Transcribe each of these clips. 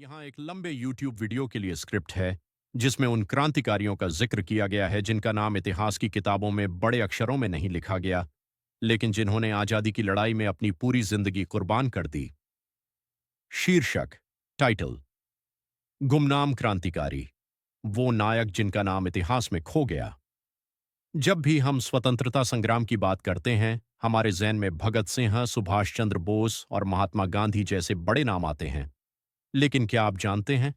यहाँ एक लंबे YouTube वीडियो के लिए स्क्रिप्ट है जिसमें उन क्रांतिकारियों का जिक्र किया गया है जिनका नाम इतिहास की किताबों में बड़े अक्षरों में नहीं लिखा गया, लेकिन जिन्होंने आजादी की लड़ाई में अपनी पूरी जिंदगी कुर्बान कर दी। शीर्षक, टाइटल, गुमनाम क्रांतिकारी, वो नायक जिनका नाम इतिहास में खो गया। जब भी हम स्वतंत्रता संग्राम की बात करते हैं, हमारे जहन में भगत सिंह, सुभाष चंद्र बोस और महात्मा गांधी जैसे बड़े नाम आते हैं। लेकिन क्या आप जानते हैं,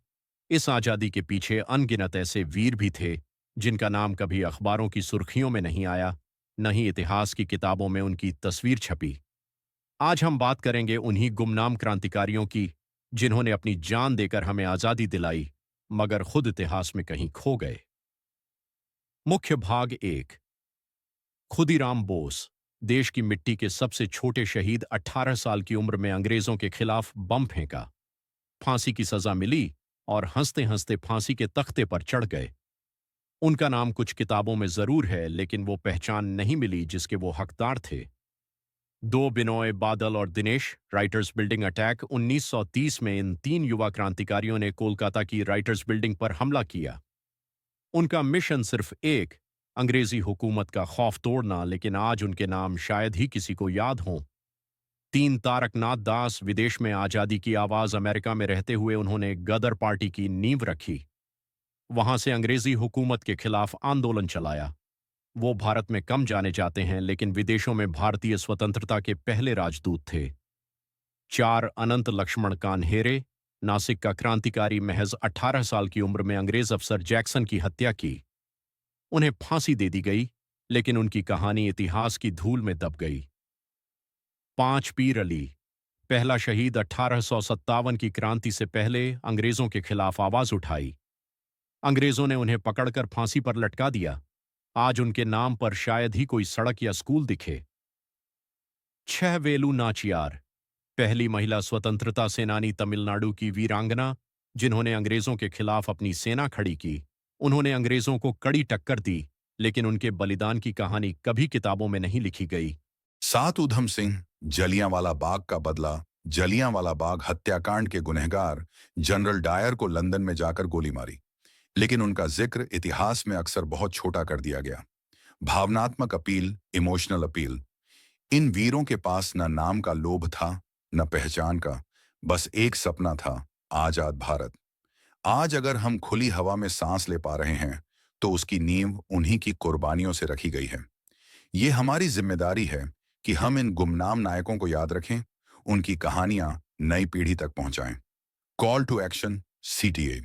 इस आजादी के पीछे अनगिनत ऐसे वीर भी थे जिनका नाम कभी अखबारों की सुर्खियों में नहीं आया, न ही इतिहास की किताबों में उनकी तस्वीर छपी। आज हम बात करेंगे उन्हीं गुमनाम क्रांतिकारियों की जिन्होंने अपनी जान देकर हमें आजादी दिलाई, मगर खुद इतिहास में कहीं खो गए। मुख्य भाग एक। खुदीराम बोस, देश की मिट्टी के सबसे छोटे शहीद, 18 साल की उम्र में अंग्रेजों के खिलाफ बम फेंका, फांसी की सजा मिली और हंसते हंसते फांसी के तख्ते पर चढ़ गए। उनका नाम कुछ किताबों में जरूर है, लेकिन वो पहचान नहीं मिली जिसके वो हकदार थे। दो बिनोय, बादल और दिनेश, राइटर्स बिल्डिंग अटैक 1930 में इन तीन युवा क्रांतिकारियों ने कोलकाता की राइटर्स बिल्डिंग पर हमला किया। उनका मिशन सिर्फ एक, अंग्रेजी हुकूमत का खौफ तोड़ना, लेकिन आज उनके नाम शायद ही किसी को याद हों। तीन, तारकनाथ दास, विदेश में आजादी की आवाज अमेरिका में रहते हुए उन्होंने गदर पार्टी की नींव रखी, वहां से अंग्रेजी हुकूमत के खिलाफ आंदोलन चलाया। वो भारत में कम जाने जाते हैं, लेकिन विदेशों में भारतीय स्वतंत्रता के पहले राजदूत थे। चार, अनंत लक्ष्मण कान्हेरे, नासिक का क्रांतिकारी, महज 18 साल की उम्र में अंग्रेज अफसर जैक्सन की हत्या की। उन्हें फांसी दे दी गई, लेकिन उनकी कहानी इतिहास की धूल में दब गई। पांच, पीर अली, पहला शहीद, 1857 की क्रांति से पहले अंग्रेजों के खिलाफ आवाज उठाई। अंग्रेजों ने उन्हें पकड़कर फांसी पर लटका दिया। आज उनके नाम पर शायद ही कोई सड़क या स्कूल दिखे। छह, वेलू नाचियार, पहली महिला स्वतंत्रता सेनानी, तमिलनाडु की वीरांगना, जिन्होंने अंग्रेजों के खिलाफ अपनी सेना खड़ी की। उन्होंने अंग्रेजों को कड़ी टक्कर दी, लेकिन उनके बलिदान की कहानी कभी किताबों में नहीं लिखी गई। सात, ऊधम सिंह, जलियांवाला बाग का बदला, जलियांवाला बाग हत्याकांड के गुनहगार जनरल डायर को लंदन में जाकर गोली मारी, लेकिन उनका जिक्र इतिहास में अक्सर बहुत छोटा कर दिया गया। भावनात्मक अपील, इमोशनल अपील। इन वीरों के पास न नाम का लोभ था, न पहचान का, बस एक सपना था, आजाद भारत। आज अगर हम खुली हवा में सांस ले पा रहे हैं, तो उसकी नींव उन्हीं की कुर्बानियों से रखी गई है। ये हमारी जिम्मेदारी है कि हम इन गुमनाम नायकों को याद रखें, उनकी कहानियां नई पीढ़ी तक पहुंचाएं। Call to action, CTA.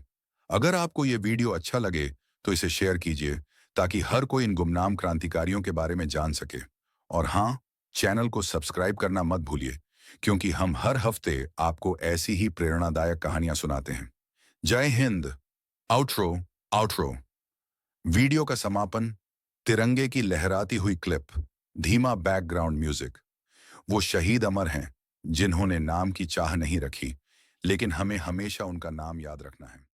अगर आपको ये वीडियो अच्छा लगे तो इसे शेयर कीजिए, ताकि हर कोई इन गुमनाम क्रांतिकारियों के बारे में जान सके। और हाँ, चैनल को सब्सक्राइब करना मत भूलिए, क्योंकि हम हर हफ्ते आपको ऐसी ही प्रेरणादायक कहानियां सुनाते हैं। जय हिंद। आउट्रो। आउट्रो। वीडियो का समापन, तिरंगे की लहराती हुई क्लिप, धीमा बैकग्राउंड म्यूजिक। वो शहीद अमर हैं जिन्होंने नाम की चाह नहीं रखी, लेकिन हमें हमेशा उनका नाम याद रखना है।